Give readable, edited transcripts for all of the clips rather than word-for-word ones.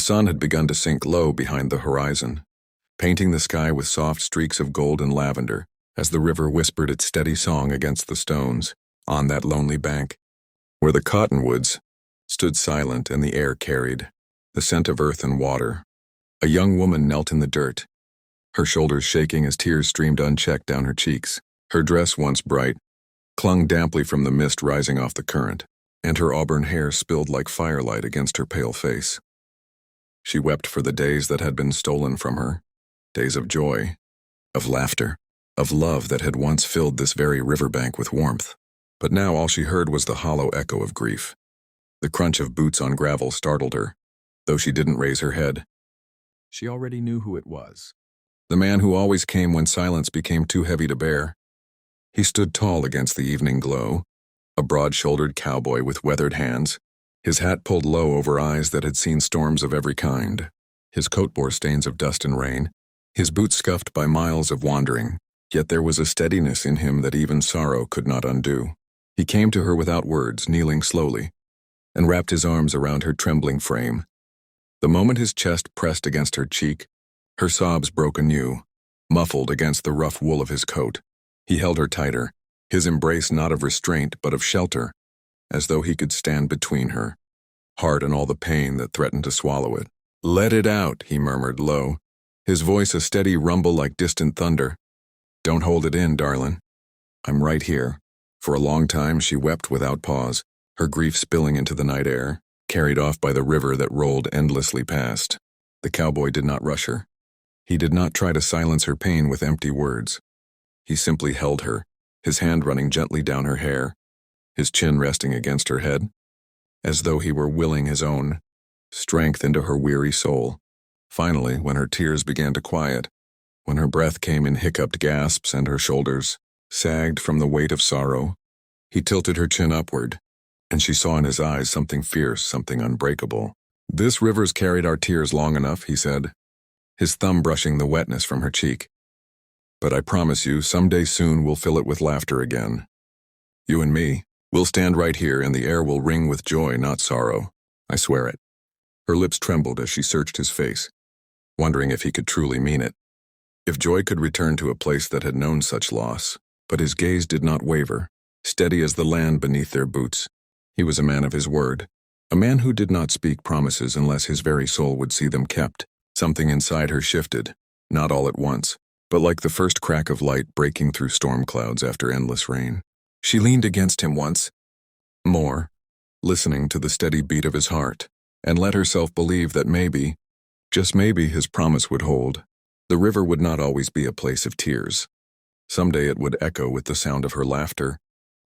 sun had begun to sink low behind the horizon, painting the sky with soft streaks of gold and lavender as the river whispered its steady song against the stones on that lonely bank, where the cottonwoods stood silent and the air carried the scent of earth and water. A young woman knelt in the dirt, her shoulders shaking as tears streamed unchecked down her cheeks. Her dress, once bright, clung damply from the mist rising off the current, and her auburn hair spilled like firelight against her pale face. She wept for the days that had been stolen from her, days of joy, of laughter, of love that had once filled this very riverbank with warmth. But now all she heard was the hollow echo of grief. The crunch of boots on gravel startled her, though she didn't raise her head. She already knew who it was. The man who always came when silence became too heavy to bear. He stood tall against the evening glow, a broad-shouldered cowboy with weathered hands, his hat pulled low over eyes that had seen storms of every kind. His coat bore stains of dust and rain, his boots scuffed by miles of wandering, yet there was a steadiness in him that even sorrow could not undo. He came to her without words, kneeling slowly, and wrapped his arms around her trembling frame. The moment his chest pressed against her cheek, her sobs broke anew, muffled against the rough wool of his coat. He held her tighter, his embrace not of restraint but of shelter, as though he could stand between her, heart and all the pain that threatened to swallow it. "Let it out," he murmured low, his voice a steady rumble like distant thunder. "Don't hold it in, darlin'. I'm right here." For a long time she wept without pause, her grief spilling into the night air, carried off by the river that rolled endlessly past. The cowboy did not rush her. He did not try to silence her pain with empty words. He simply held her, his hand running gently down her hair, his chin resting against her head, as though he were willing his own strength into her weary soul. Finally, when her tears began to quiet, when her breath came in hiccuped gasps and her shoulders sagged from the weight of sorrow, he tilted her chin upward, and she saw in his eyes something fierce, something unbreakable. "This river's carried our tears long enough," he said, his thumb brushing the wetness from her cheek. "But I promise you, someday soon we'll fill it with laughter again. You and me, we'll stand right here and the air will ring with joy, not sorrow. I swear it." Her lips trembled as she searched his face, wondering if he could truly mean it, if joy could return to a place that had known such loss. But his gaze did not waver, steady as the land beneath their boots. He was a man of his word, a man who did not speak promises unless his very soul would see them kept. Something inside her shifted, not all at once, but like the first crack of light breaking through storm clouds after endless rain. She leaned against him once more, listening to the steady beat of his heart, and let herself believe that maybe, just maybe, his promise would hold. The river would not always be a place of tears. Someday it would echo with the sound of her laughter,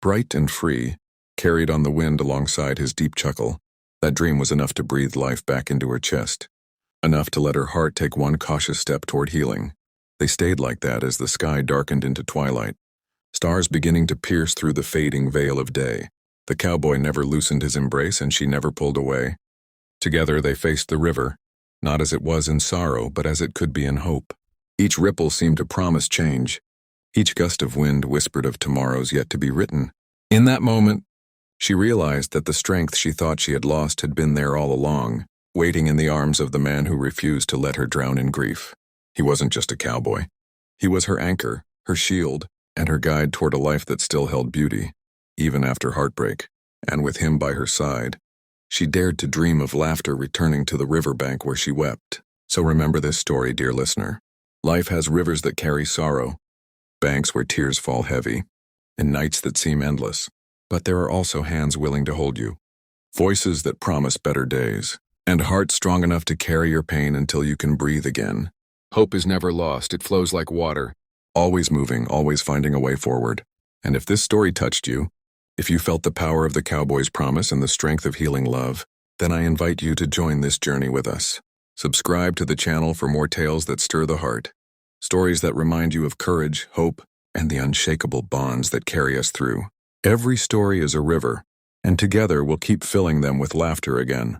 bright and free, carried on the wind alongside his deep chuckle. That dream was enough to breathe life back into her chest, enough to let her heart take one cautious step toward healing. They stayed like that as the sky darkened into twilight, stars beginning to pierce through the fading veil of day. The cowboy never loosened his embrace and she never pulled away. Together they faced the river, not as it was in sorrow, but as it could be in hope. Each ripple seemed to promise change. Each gust of wind whispered of tomorrows yet to be written. In that moment, she realized that the strength she thought she had lost had been there all along, waiting in the arms of the man who refused to let her drown in grief. He wasn't just a cowboy. He was her anchor, her shield, and her guide toward a life that still held beauty, even after heartbreak. And with him by her side, she dared to dream of laughter returning to the riverbank where she wept. So remember this story, dear listener. Life has rivers that carry sorrow, banks where tears fall heavy, and nights that seem endless. But there are also hands willing to hold you, voices that promise better days, and hearts strong enough to carry your pain until you can breathe again. Hope is never lost. It flows like water, always moving, always finding a way forward. And if this story touched you, if you felt the power of the cowboy's promise and the strength of healing love, then I invite you to join this journey with us. Subscribe to the channel for more tales that stir the heart, stories that remind you of courage, hope, and the unshakable bonds that carry us through. Every story is a river, and together we'll keep filling them with laughter again.